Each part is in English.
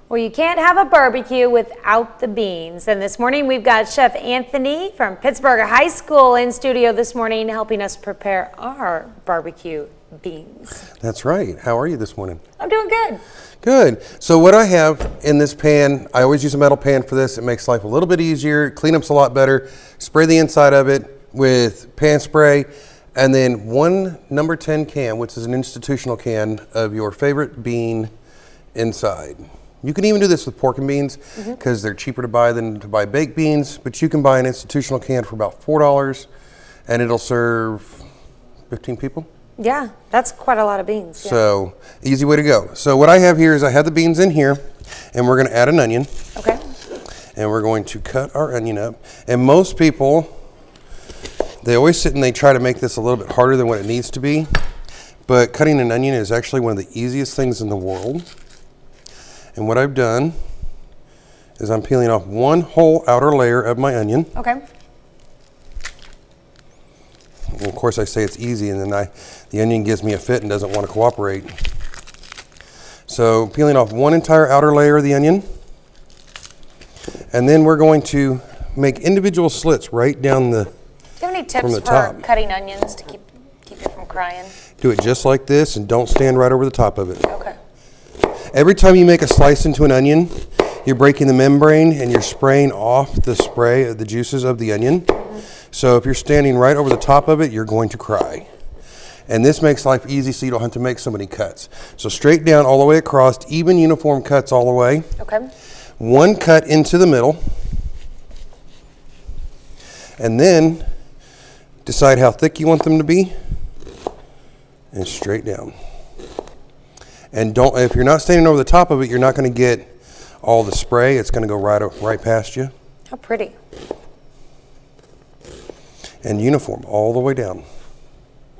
Well, you can't have a barbecue without the beans. And this morning we've got Chef Anthony from Pittsburgh High School in studio this morning helping us prepare our barbecue beans. That's right. How are you this morning? I'm doing good. Good. So what I have in this pan, I always use a metal pan for this. It makes life a little bit easier. Cleanup's a lot better. Spray the inside of it with pan spray. And then one number 10 can, which is an institutional can of your favorite bean inside. You can even do this with pork and beans because they're cheaper to buy than to buy baked beans, but you can buy an institutional can for about $4 and it'll serve 15 people. Yeah, that's quite a lot of beans. Yeah. So easy way to go. So what I have here is I have the beans in here and we're gonna add an onion. Okay. And we're going to cut our onion up. And most people, they always sit and they try to make this a little bit harder than what it needs to be. But cutting an onion is actually one of the easiest things in the world. And what I've done is I'm peeling off one whole outer layer of my onion. Okay. And of course I say it's easy and then the onion gives me a fit and doesn't want to cooperate. So peeling off one entire outer layer of the onion. And then we're going to make individual slits right down the Do you have any tips from the for top. cutting onions to keep it from crying? Do it just like this and don't stand right over the top of it. Okay. Every time you make a slice into an onion, you're breaking the membrane and you're spraying off the spray of the juices of the onion. So if you're standing right over the top of it, you're going to cry. And this makes life easy so you don't have to make so many cuts. So straight down all the way across, even uniform cuts all the way. Okay. One cut into the middle. And then decide how thick you want them to be. And straight down. And if you're not standing over the top of it, you're not going to get all the spray. It's going to go right past you. How pretty. And uniform all the way down.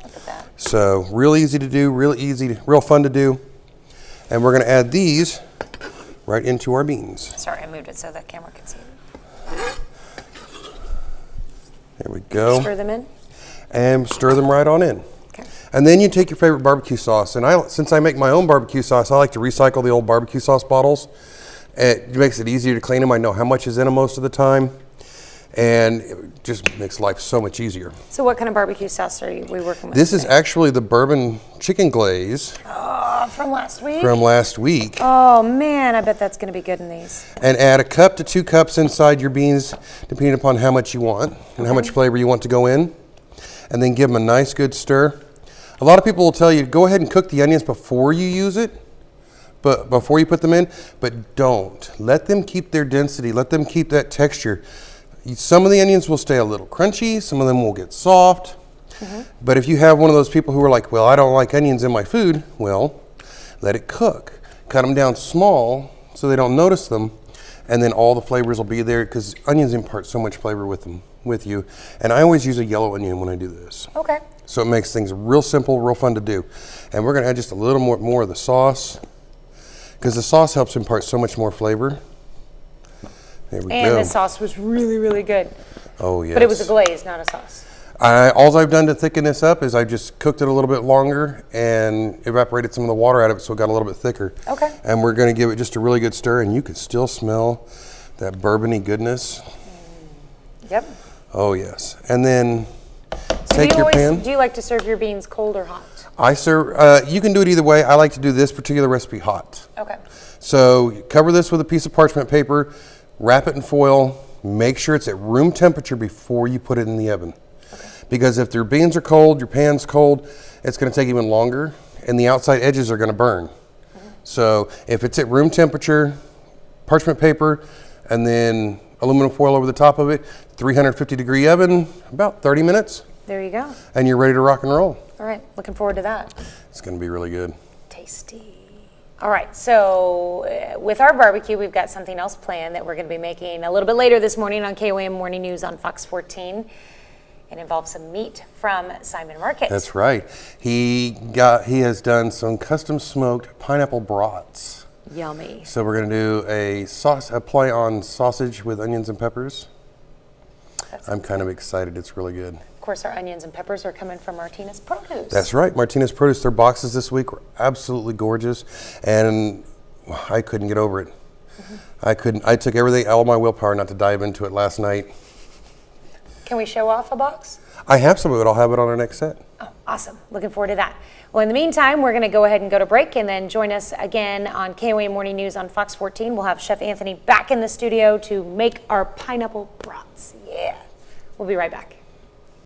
Look at that. So real easy to do, real fun to do. And we're going to add these right into our beans. Sorry, I moved it so the camera can see it. There we go. Stir them in. And stir them right on in. Okay. And then you take your favorite barbecue sauce. And since I make my own barbecue sauce, I like to recycle the old barbecue sauce bottles. It makes it easier to clean them. I know how much is in them most of the time. And it just makes life so much easier. So what kind of barbecue sauce are we working with? This is actually the bourbon chicken glaze. From last week? From last week. Oh man, I bet that's going to be good in these. And add a cup to 2 cups inside your beans, depending upon how much you want and how much flavor you want to go in. And then give them a nice good stir. A lot of people will tell you, go ahead and cook the onions before you use it, but before you put them in, but don't. Let them keep their density, let them keep that texture. Some of the onions will stay a little crunchy, some of them will get soft. But if you have one of those people who are like, well, I don't like onions in my food, well, let it cook. Cut them down small so they don't notice them, and then all the flavors will be there because onions impart so much flavor with you. And I always use a yellow onion when I do this. Okay. So it makes things real simple, real fun to do. And we're gonna add just a little more of the sauce because the sauce helps impart so much more flavor. There we go. And the sauce was really, really good. Oh, yes. But it was a glaze, not a sauce. All I've done to thicken this up is I've just cooked it a little bit longer and evaporated some of the water out of it so it got a little bit thicker. Okay. And we're gonna give it just a really good stir and you can still smell that bourbony goodness. Yep. Oh yes. And then So take your pan. do you like to serve your beans cold or hot? I serve, you can do it either way. I like to do this particular recipe hot. Okay. So you cover this with a piece of parchment paper, wrap it in foil, make sure it's at room temperature before you put it in the oven. Because if your beans are cold, your pan's cold, it's gonna take even longer and the outside edges are gonna burn. So if it's at room temperature, parchment paper, and then aluminum foil over the top of it, 350-degree oven, about 30 minutes, There you go. and you're ready to rock and roll. All right, looking forward to that. It's gonna be really good. Tasty. All right, so with our barbecue, we've got something else planned that we're going to be making a little bit later this morning on KOAM Morning News on Fox 14. It involves some meat from Simon Market. That's right. He has done some custom smoked pineapple brats. Yummy. So we're gonna do a play on sausage with onions and peppers. I'm kind of excited. It's really good. Of course, our onions and peppers are coming from Martinez Produce. That's right. Martinez Produce. Their boxes this week were absolutely gorgeous, and I couldn't get over it. I couldn't. I took everything, all my willpower, not to dive into it last night. Can we show off a box? I have some of it. I'll have it on our next set. Oh, awesome. Looking forward to that. Well, in the meantime, we're going to go ahead and go to break and then join us again on KOA Morning News on Fox 14. We'll have Chef Anthony back in the studio to make our pineapple brats. Yeah. We'll be right back.